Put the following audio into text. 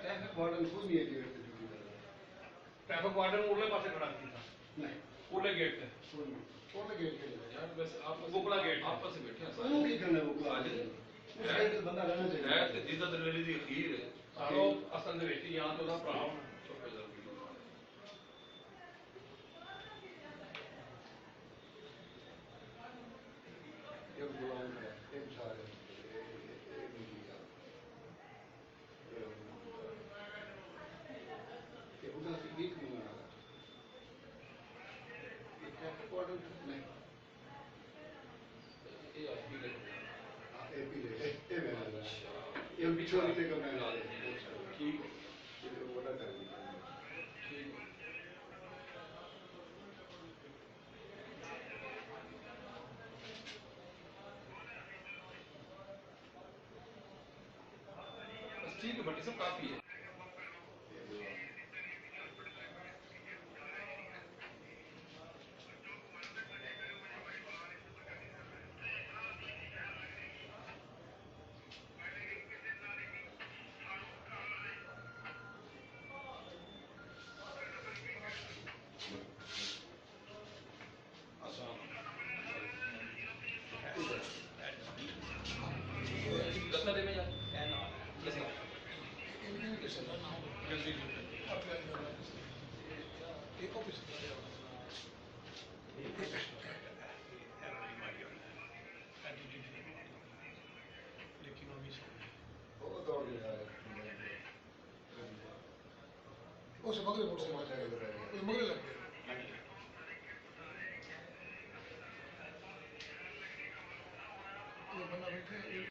Traffic warden खुद नहीं है गेट पे ड्यूटी कर रहा है। ट्रैफिक वार्डन उरले पासे खड़ा किया नहीं उरले गेट पे कौन गेट पे यार बस आप बुकला गेट आपस में बैठे हैं वो भी करना है वो आज उस गेट पे बंदा रहना है चाहिए कि जिद्दत दलवेली दी अखीर है सारो असल दे विच या तो दा भरा होना चुप कर जाओ एक दो एक चार एक मिलिया ये उधर से एक नहीं आ रहा ये ट्रैफिक वार्डन नहीं ये आप भी ले ए पी ले ए मैंने ये पिछवाड़ी में करना है ठीक ये बड़ा करना है ठीक बस ठीक है बट सब काफी है कितना दे में यार एक ऑफिस लेकिन वो दौड़ गया उस मगरे मोटरसाइकिल मगरे लग गया ये बंदा बैठे